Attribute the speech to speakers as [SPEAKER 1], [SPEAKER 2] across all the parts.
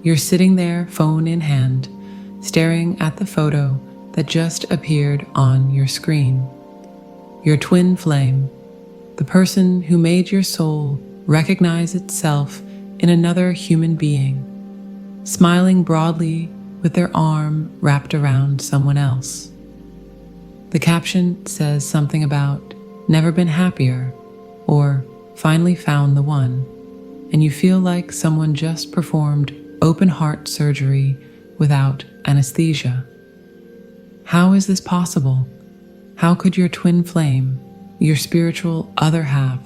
[SPEAKER 1] You're sitting there, phone in hand, staring at the photo that just appeared on your screen. Your twin flame, the person who made your soul recognize itself in another human being, smiling broadly with their arm wrapped around someone else. The caption says something about never been happier or finally found the one, and you feel like someone just performed open heart surgery without anesthesia. How is this possible? How could your twin flame, your spiritual other half,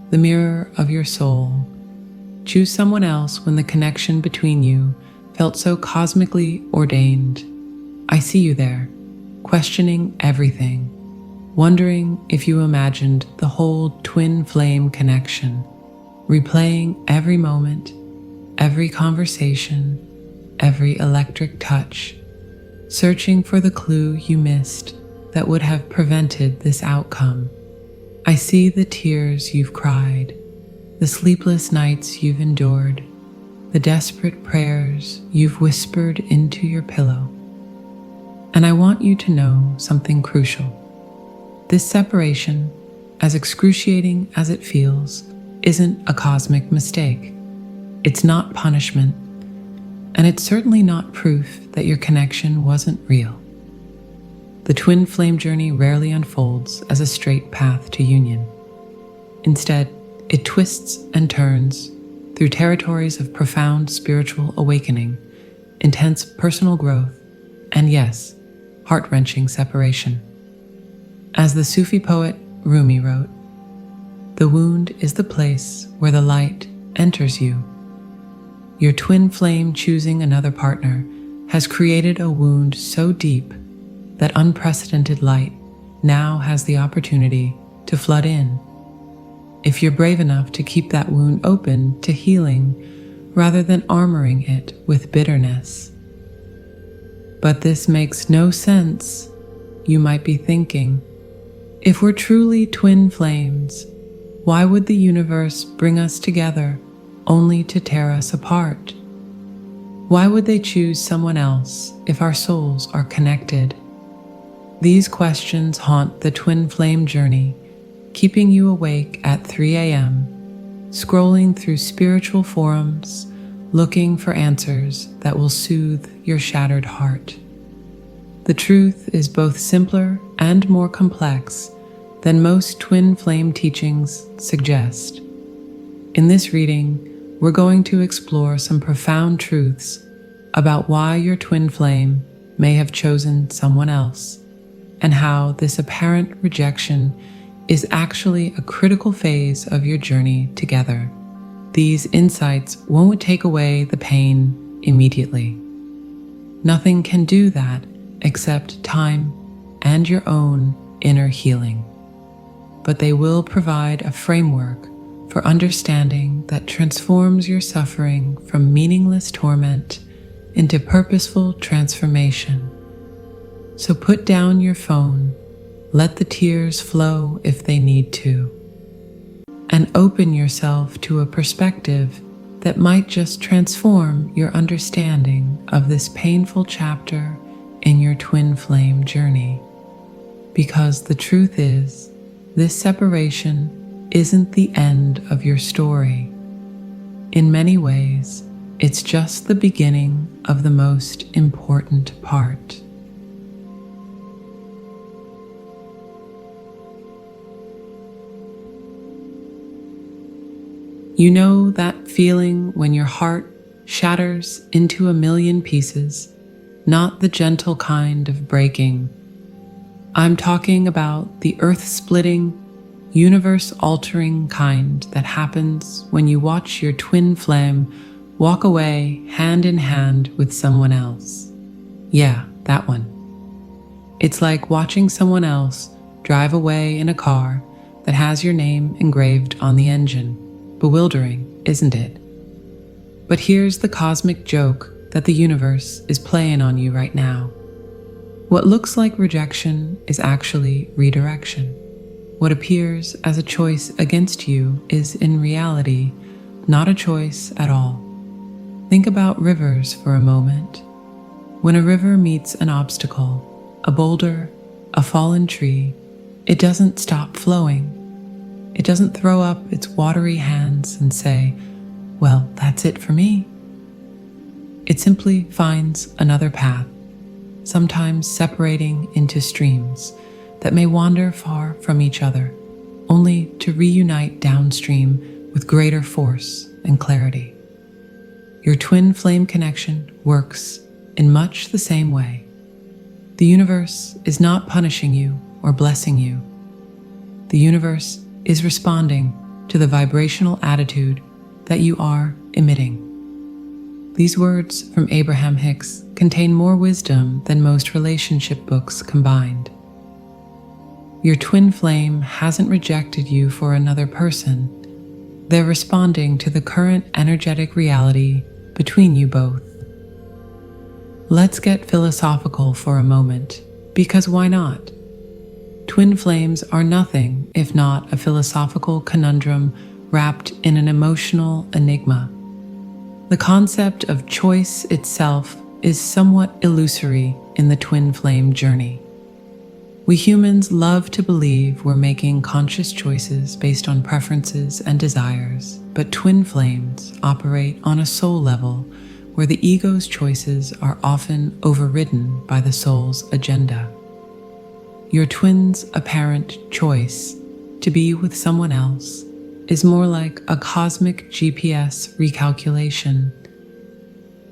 [SPEAKER 1] the mirror of your soul, choose someone else when the connection between you felt so cosmically ordained? I see you there, questioning everything, wondering if you imagined the whole twin flame connection, replaying every moment, every conversation, every electric touch, searching for the clue you missed that would have prevented this outcome. I see the tears you've cried, the sleepless nights you've endured, the desperate prayers you've whispered into your pillow. And I want you to know something crucial. This separation, as excruciating as it feels, isn't a cosmic mistake. It's not punishment, and it's certainly not proof that your connection wasn't real. The twin flame journey rarely unfolds as a straight path to union. Instead, it twists and turns through territories of profound spiritual awakening, intense personal growth, and yes, heart-wrenching separation. As the Sufi poet Rumi wrote, "The wound is the place where the light enters you." Your twin flame choosing another partner has created a wound so deep that unprecedented light now has the opportunity to flood in. If you're brave enough to keep that wound open to healing rather than armoring it with bitterness. But this makes no sense, you might be thinking. If we're truly twin flames, why would the universe bring us together only to tear us apart? Why would they choose someone else if our souls are connected? These questions haunt the twin flame journey, keeping you awake at 3 a.m., scrolling through spiritual forums, looking for answers that will soothe your shattered heart. The truth is both simpler and more complex than most twin flame teachings suggest. In this reading, we're going to explore some profound truths about why your twin flame may have chosen someone else, and how this apparent rejection is actually a critical phase of your journey together. These insights won't take away the pain immediately. Nothing can do that except time and your own inner healing. But they will provide a framework for understanding that transforms your suffering from meaningless torment into purposeful transformation. So put down your phone, let the tears flow if they need to, and open yourself to a perspective that might just transform your understanding of this painful chapter in your twin flame journey. Because the truth is, this separation isn't the end of your story. In many ways, it's just the beginning of the most important part. You know that feeling when your heart shatters into a million pieces, not the gentle kind of breaking. I'm talking about the earth-splitting, universe-altering kind that happens when you watch your twin flame walk away hand in hand with someone else. Yeah, that one. It's like watching someone else drive away in a car that has your name engraved on the engine. Bewildering, isn't it? But here's the cosmic joke that the universe is playing on you right now. What looks like rejection is actually redirection. What appears as a choice against you is in reality not a choice at all. Think about rivers for a moment. When a river meets an obstacle, a boulder, a fallen tree, it doesn't stop flowing. It doesn't throw up its watery hands and say, "Well, that's it for me." It simply finds another path, sometimes separating into streams that may wander far from each other, only to reunite downstream with greater force and clarity. Your twin flame connection works in much the same way. The universe is not punishing you or blessing you. The universe is responding to the vibrational attitude that you are emitting. These words from Abraham Hicks contain more wisdom than most relationship books combined. Your twin flame hasn't rejected you for another person. They're responding to the current energetic reality between you both. Let's get philosophical for a moment, because why not? Twin flames are nothing if not a philosophical conundrum wrapped in an emotional enigma. The concept of choice itself is somewhat illusory in the twin flame journey. We humans love to believe we're making conscious choices based on preferences and desires, but twin flames operate on a soul level where the ego's choices are often overridden by the soul's agenda. Your twin's apparent choice to be with someone else is more like a cosmic GPS recalculation.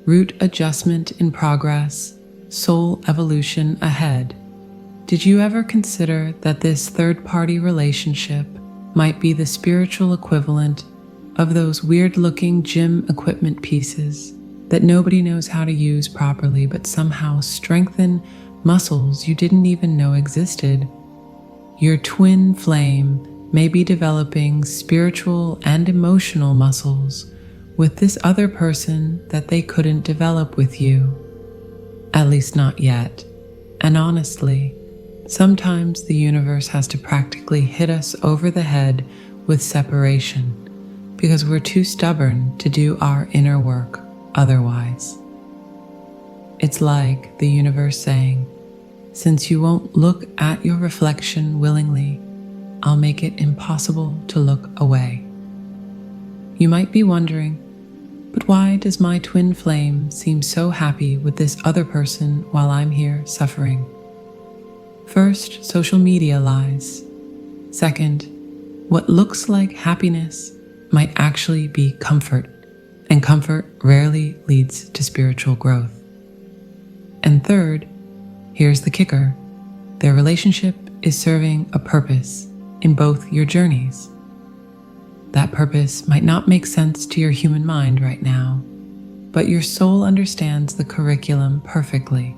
[SPEAKER 1] Route adjustment in progress, soul evolution ahead. Did you ever consider that this third-party relationship might be the spiritual equivalent of those weird-looking gym equipment pieces that nobody knows how to use properly but somehow strengthen muscles you didn't even know existed? Your twin flame may be developing spiritual and emotional muscles with this other person that they couldn't develop with you. At least not yet. And honestly, sometimes the universe has to practically hit us over the head with separation because we're too stubborn to do our inner work otherwise. It's like the universe saying, "Since you won't look at your reflection willingly, I'll make it impossible to look away." You might be wondering, but why does my twin flame seem so happy with this other person while I'm here suffering? First, social media lies. Second, what looks like happiness might actually be comfort, and comfort rarely leads to spiritual growth. And third, here's the kicker. Their relationship is serving a purpose in both your journeys. That purpose might not make sense to your human mind right now, but your soul understands the curriculum perfectly.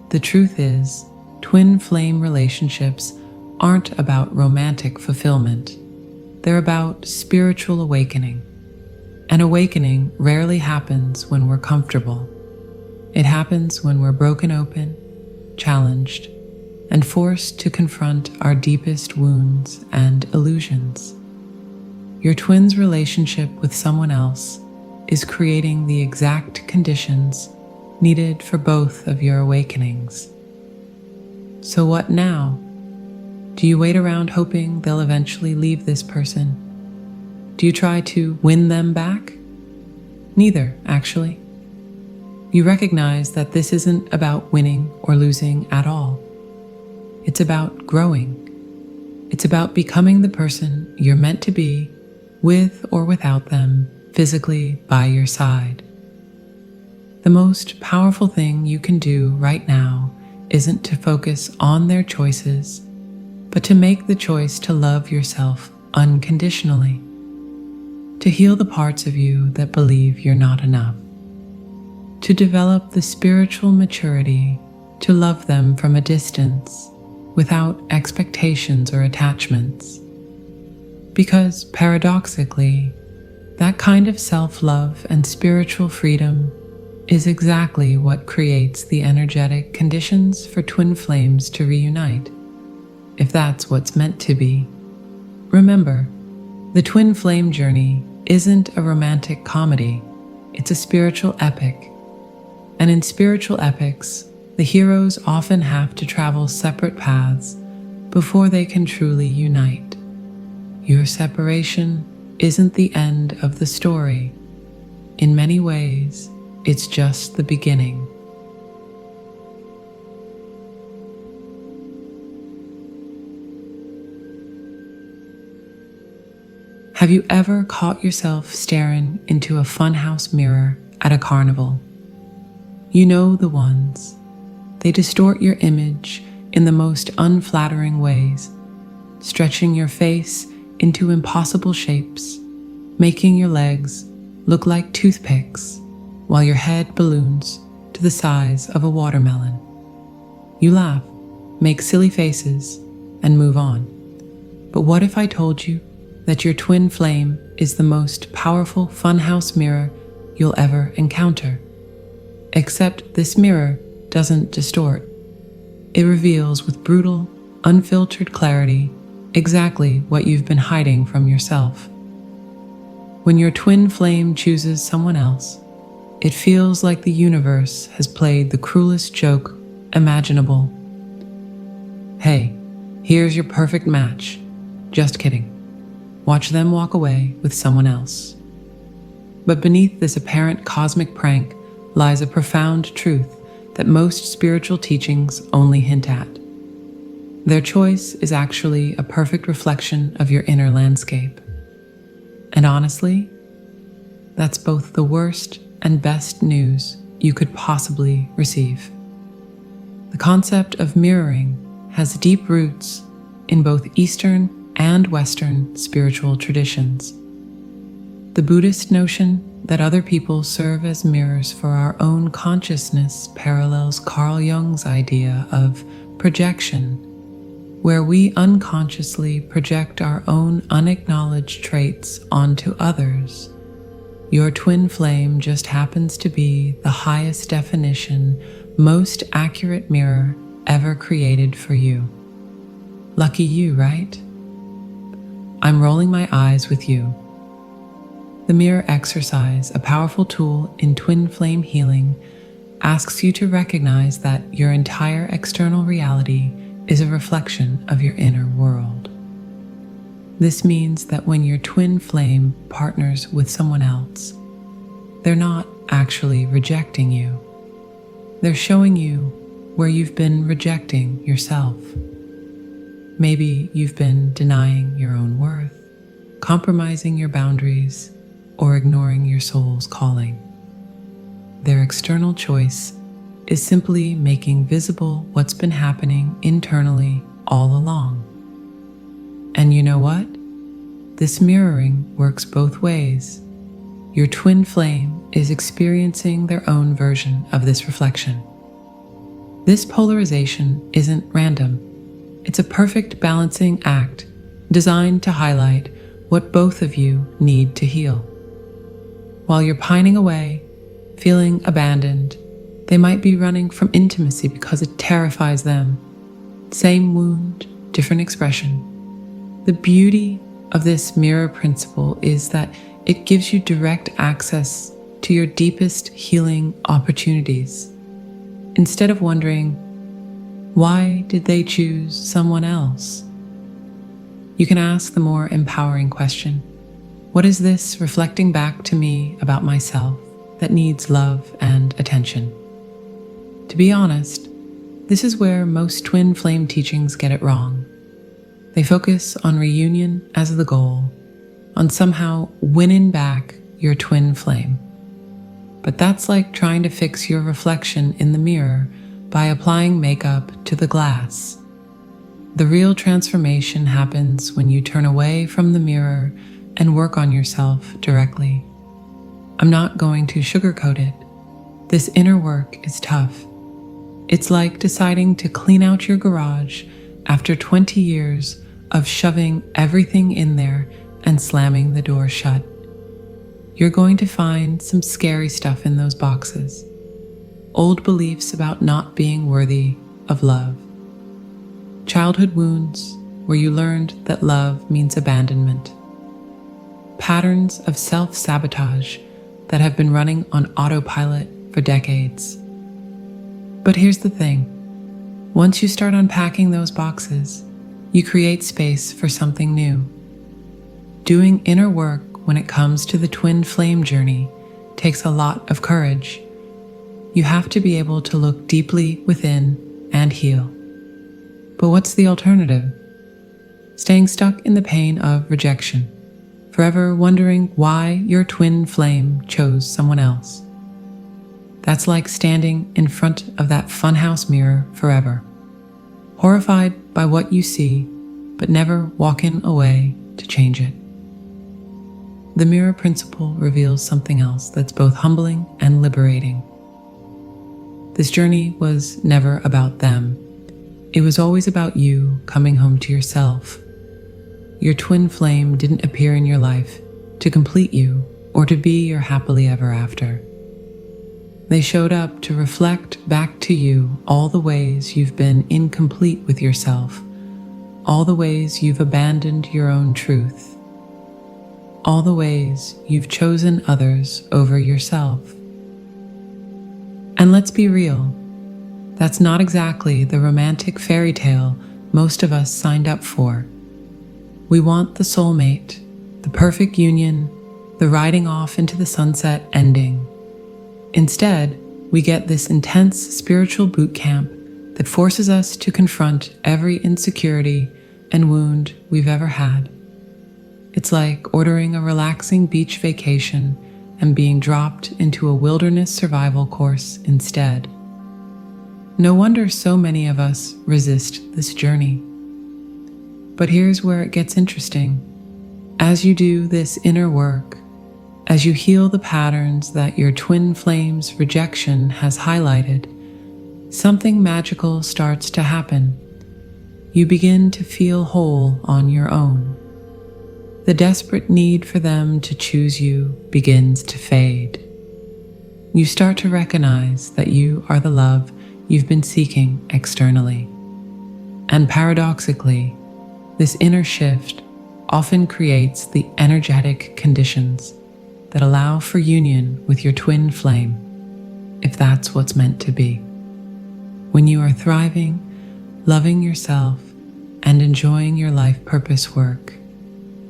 [SPEAKER 1] The truth is, twin flame relationships aren't about romantic fulfillment. They're about spiritual awakening. An awakening rarely happens when we're comfortable. It happens when we're broken open, challenged, and forced to confront our deepest wounds and illusions. Your twin's relationship with someone else is creating the exact conditions needed for both of your awakenings. So what now? Do you wait around hoping they'll eventually leave this person? Do you try to win them back? Neither, actually. You recognize that this isn't about winning or losing at all. It's about growing. It's about becoming the person you're meant to be, with or without them, physically by your side. The most powerful thing you can do right now isn't to focus on their choices, but to make the choice to love yourself unconditionally, to heal the parts of you that believe you're not enough, to develop the spiritual maturity to love them from a distance without expectations or attachments. Because paradoxically, that kind of self-love and spiritual freedom is exactly what creates the energetic conditions for twin flames to reunite, if that's what's meant to be. Remember, the twin flame journey isn't a romantic comedy. it's a spiritual epic. And in spiritual epics, the heroes often have to travel separate paths before they can truly unite. Your separation isn't the end of the story. In many ways, it's just the beginning. Have you ever caught yourself staring into a funhouse mirror at a carnival? You know the ones. They distort your image in the most unflattering ways, stretching your face into impossible shapes, making your legs look like toothpicks while your head balloons to the size of a watermelon. You laugh, make silly faces, and move on. But what if I told you that your twin flame is the most powerful funhouse mirror you'll ever encounter? Except this mirror doesn't distort. It reveals with brutal, unfiltered clarity exactly what you've been hiding from yourself. When your twin flame chooses someone else, it feels like the universe has played the cruelest joke imaginable. Hey, here's your perfect match. Just kidding. Watch them walk away with someone else. But beneath this apparent cosmic prank lies a profound truth that most spiritual teachings only hint at. Their choice is actually a perfect reflection of your inner landscape. And honestly, that's both the worst and best news you could possibly receive. The concept of mirroring has deep roots in both Eastern and Western spiritual traditions. The Buddhist notion that other people serve as mirrors for our own consciousness parallels Carl Jung's idea of projection, where we unconsciously project our own unacknowledged traits onto others. Your twin flame just happens to be the highest definition, most accurate mirror ever created for you. Lucky you, right? I'm rolling my eyes with you. The mirror exercise, a powerful tool in twin flame healing, asks you to recognize that your entire external reality is a reflection of your inner world. This means that when your twin flame partners with someone else, they're not actually rejecting you. They're showing you where you've been rejecting yourself. Maybe you've been denying your own worth, compromising your boundaries, or ignoring your soul's calling. Their external choice is simply making visible what's been happening internally all along. And you know what? This mirroring works both ways. Your twin flame is experiencing their own version of this reflection. This polarization isn't random. It's a perfect balancing act designed to highlight what both of you need to heal. While you're pining away, feeling abandoned, they might be running from intimacy because it terrifies them. Same wound, different expression. The beauty of this mirror principle is that it gives you direct access to your deepest healing opportunities. Instead of wondering, why did they choose someone else? You can ask the more empowering question, what is this reflecting back to me about myself that needs love and attention? To be honest, this is where most twin flame teachings get it wrong. They focus on reunion as the goal, on somehow winning back your twin flame. But that's like trying to fix your reflection in the mirror by applying makeup to the glass. The real transformation happens when you turn away from the mirror and work on yourself directly. I'm not going to sugarcoat it. This inner work is tough. It's like deciding to clean out your garage after 20 years of shoving everything in there and slamming the door shut. You're going to find some scary stuff in those boxes. Old beliefs about not being worthy of love. Childhood wounds where you learned that love means abandonment. Patterns of self-sabotage that have been running on autopilot for decades. But here's the thing. Once you start unpacking those boxes, you create space for something new. Doing inner work when it comes to the twin flame journey takes a lot of courage. You have to be able to look deeply within and heal. But what's the alternative? Staying stuck in the pain of rejection, forever wondering why your twin flame chose someone else. That's like standing in front of that funhouse mirror forever, horrified by what you see, but never walking away to change it. The mirror principle reveals something else that's both humbling and liberating. This journey was never about them. It was always about you coming home to yourself. Your twin flame didn't appear in your life to complete you or to be your happily ever after. They showed up to reflect back to you all the ways you've been incomplete with yourself, all the ways you've abandoned your own truth, all the ways you've chosen others over yourself. And let's be real, that's not exactly the romantic fairy tale most of us signed up for. We want the soulmate, the perfect union, the riding off into the sunset ending. Instead, we get this intense spiritual boot camp that forces us to confront every insecurity and wound we've ever had. It's like ordering a relaxing beach vacation and being dropped into a wilderness survival course instead. No wonder so many of us resist this journey. But here's where it gets interesting. As you do this inner work, as you heal the patterns that your twin flame's rejection has highlighted, something magical starts to happen. You begin to feel whole on your own. The desperate need for them to choose you begins to fade. You start to recognize that you are the love you've been seeking externally. And paradoxically, this inner shift often creates the energetic conditions that allow for union with your twin flame, if that's what's meant to be. When you are thriving, loving yourself, and enjoying your life purpose work,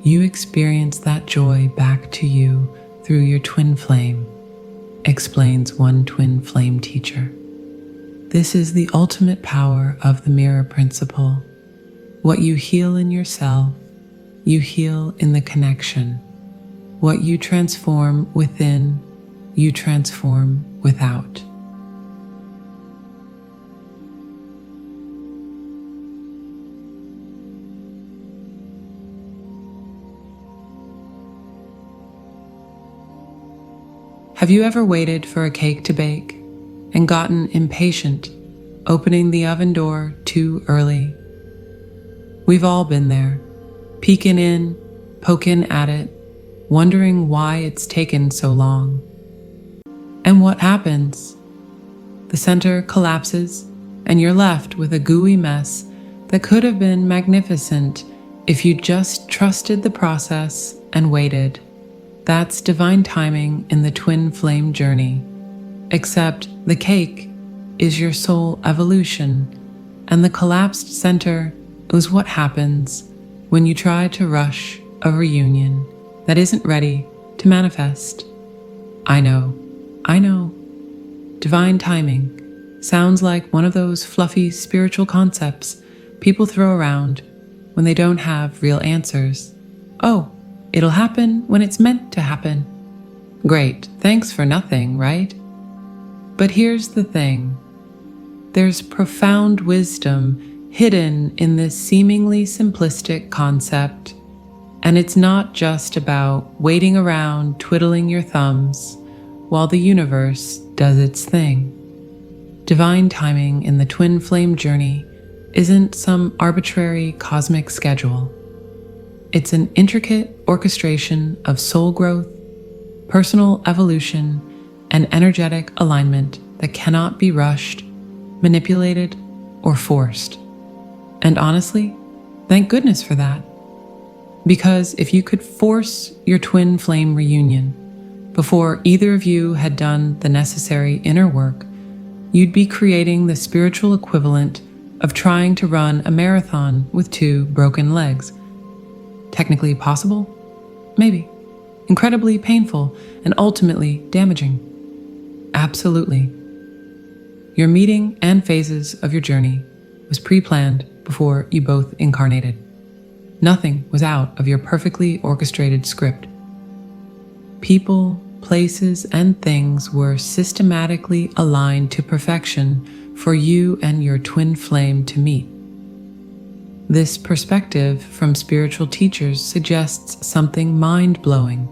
[SPEAKER 1] you experience that joy back to you through your twin flame, explains one twin flame teacher. This is the ultimate power of the mirror principle. What you heal in yourself, you heal in the connection. What you transform within, you transform without. Have you ever waited for a cake to bake and gotten impatient, opening the oven door too early? We've all been there, peeking in, poking at it, wondering why it's taken so long. And what happens? The center collapses, and you're left with a gooey mess that could have been magnificent if you just trusted the process and waited. That's divine timing in the twin flame journey. Except the cake is your soul evolution, and the collapsed center is what happens when you try to rush a reunion that isn't ready to manifest. I know. Divine timing sounds like one of those fluffy spiritual concepts people throw around when they don't have real answers. Oh, it'll happen when it's meant to happen. Great, thanks for nothing, right? But here's the thing. There's profound wisdom hidden in this seemingly simplistic concept. And it's not just about waiting around twiddling your thumbs while the universe does its thing. Divine timing in the twin flame journey isn't some arbitrary cosmic schedule. It's an intricate orchestration of soul growth, personal evolution, and energetic alignment that cannot be rushed, manipulated, or forced. And honestly, thank goodness for that. Because if you could force your twin flame reunion, Before either of you had done the necessary inner work, you'd be creating the spiritual equivalent of trying to run a marathon with 2 broken legs. Technically possible? Maybe. Incredibly painful and ultimately damaging? Absolutely. Your meeting and phases of your journey was pre-planned before you both incarnated. Nothing was out of your perfectly orchestrated script. People, places, and things were systematically aligned to perfection for you and your twin flame to meet. This perspective from spiritual teachers suggests something mind-blowing.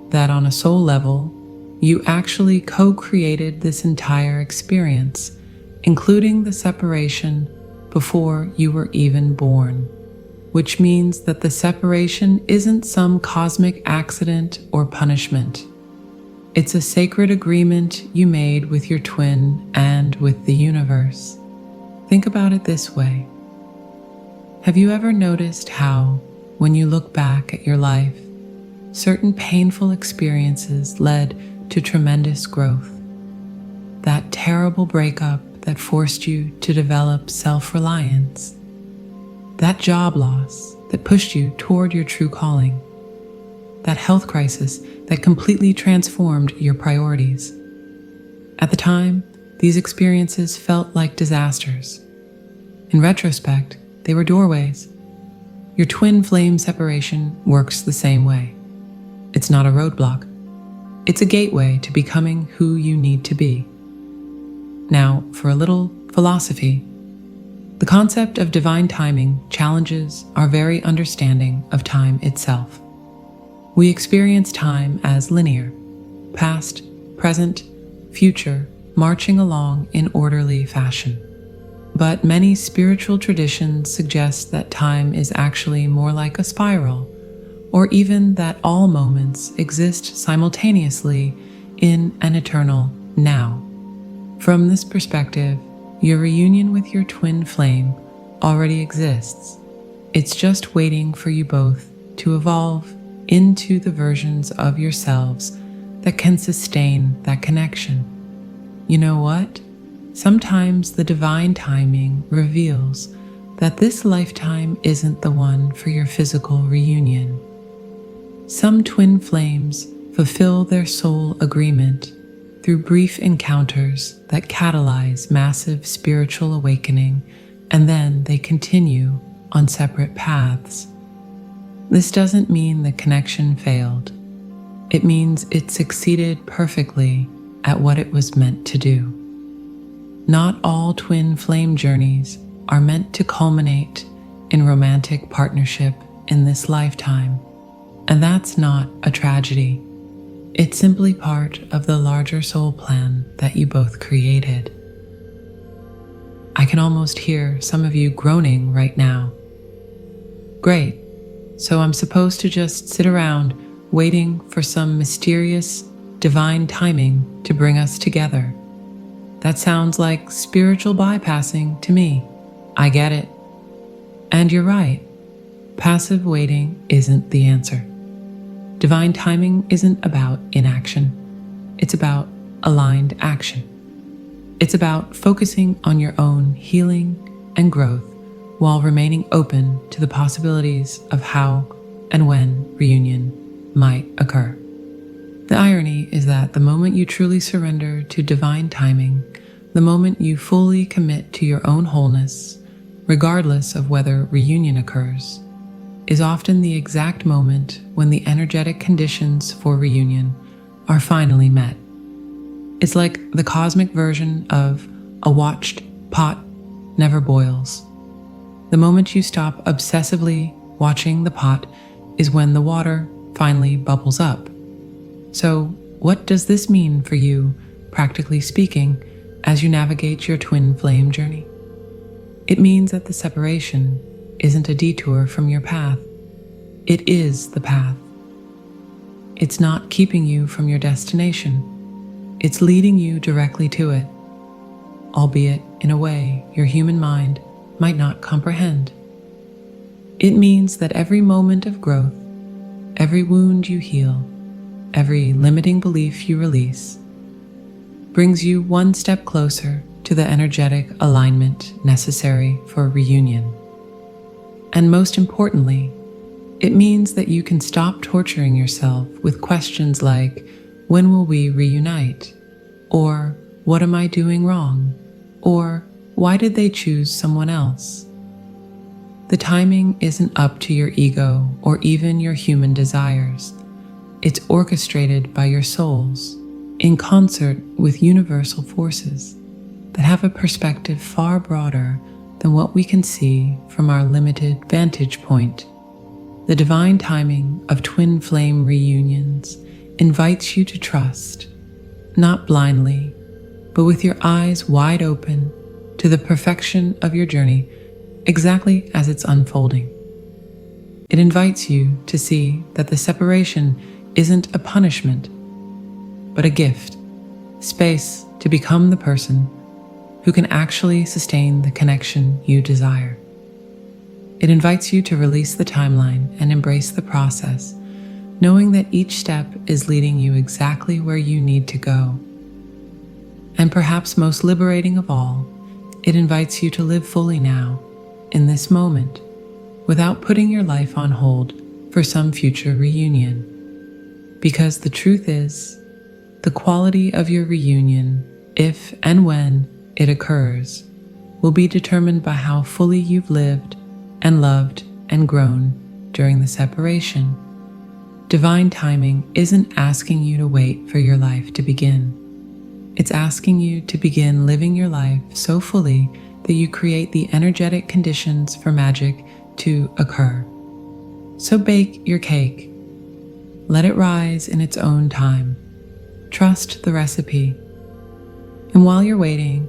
[SPEAKER 1] That on a soul level, you actually co-created this entire experience, including the separation before you were even born, which means that the separation isn't some cosmic accident or punishment. It's a sacred agreement you made with your twin and with the universe. Think about it this way. Have you ever noticed how, when you look back at your life, certain painful experiences led to tremendous growth? That terrible breakup that forced you to develop self-reliance. That job loss that pushed you toward your true calling. That health crisis that completely transformed your priorities. At the time, these experiences felt like disasters. In retrospect, they were doorways. Your twin flame separation works the same way. It's not a roadblock. It's a gateway to becoming who you need to be. Now, for a little philosophy. The concept of divine timing challenges our very understanding of time itself. We experience time as linear, past, present, future, marching along in orderly fashion. But many spiritual traditions suggest that time is actually more like a spiral, or even that all moments exist simultaneously in an eternal now. From this perspective, your reunion with your twin flame already exists. It's just waiting for you both to evolve into the versions of yourselves that can sustain that connection. You know what? Sometimes the divine timing reveals that this lifetime isn't the one for your physical reunion. Some twin flames fulfill their soul agreement through brief encounters that catalyze massive spiritual awakening, and then they continue on separate paths. This doesn't mean the connection failed. It means it succeeded perfectly at what it was meant to do. Not all twin flame journeys are meant to culminate in romantic partnership in this lifetime, and that's not a tragedy. It's simply part of the larger soul plan that you both created. I can almost hear some of you groaning right now. Great, so I'm supposed to just sit around waiting for some mysterious, divine timing to bring us together. That sounds like spiritual bypassing to me. I get it. And you're right. Passive waiting isn't the answer. Divine timing isn't about inaction. It's about aligned action. It's about focusing on your own healing and growth while remaining open to the possibilities of how and when reunion might occur. The irony is that the moment you truly surrender to divine timing, the moment you fully commit to your own wholeness, regardless of whether reunion occurs, is often the exact moment when the energetic conditions for reunion are finally met. It's like the cosmic version of a watched pot never boils. The moment you stop obsessively watching the pot is when the water finally bubbles up. So, what does this mean for you, practically speaking, as you navigate your twin flame journey? It means that the separation isn't a detour from your path. It is the path. It's not keeping you from your destination. It's leading you directly to it, albeit in a way your human mind might not comprehend. It means that every moment of growth, every wound you heal, every limiting belief you release brings you one step closer to the energetic alignment necessary for reunion. And most importantly, it means that you can stop torturing yourself with questions like, when will we reunite? Or, what am I doing wrong? Or, why did they choose someone else? The timing isn't up to your ego or even your human desires. It's orchestrated by your souls in concert with universal forces that have a perspective far broader than what we can see from our limited vantage point. The divine timing of twin flame reunions invites you to trust, not blindly, but with your eyes wide open to the perfection of your journey exactly as it's unfolding. It invites you to see that the separation isn't a punishment, but a gift, space to become the person who can actually sustain the connection you desire. It invites you to release the timeline and embrace the process, knowing that each step is leading you exactly where you need to go. And perhaps most liberating of all, it invites you to live fully now, in this moment, without putting your life on hold for some future reunion. Because the truth is, the quality of your reunion, if and when it occurs, will be determined by how fully you've lived and loved and grown during the separation. Divine timing isn't asking you to wait for your life to begin. It's asking you to begin living your life so fully that you create the energetic conditions for magic to occur. So bake your cake. Let it rise in its own time. Trust the recipe. And while you're waiting,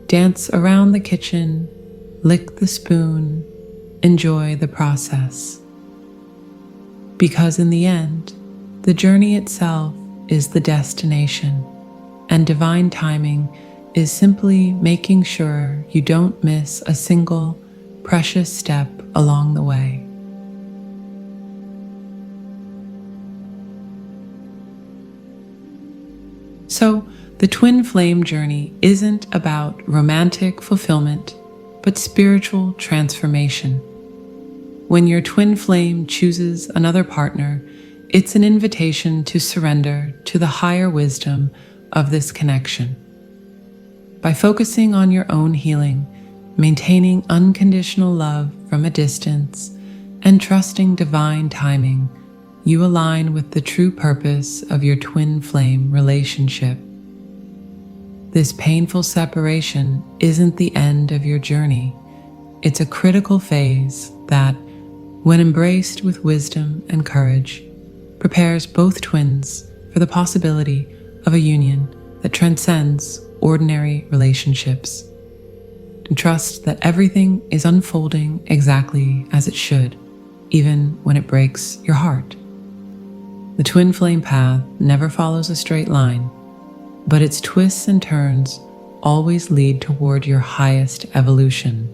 [SPEAKER 1] dance around the kitchen, lick the spoon, enjoy the process. Because in the end, the journey itself is the destination, and divine timing is simply making sure you don't miss a single precious step along the way. So, the twin flame journey isn't about romantic fulfillment, but spiritual transformation. When your twin flame chooses another partner, it's an invitation to surrender to the higher wisdom of this connection. By focusing on your own healing, maintaining unconditional love from a distance, and trusting divine timing, you align with the true purpose of your twin flame relationship. This painful separation isn't the end of your journey. It's a critical phase that, when embraced with wisdom and courage, prepares both twins for the possibility of a union that transcends ordinary relationships. And trust that everything is unfolding exactly as it should, even when it breaks your heart. The twin flame path never follows a straight line, but its twists and turns always lead toward your highest evolution.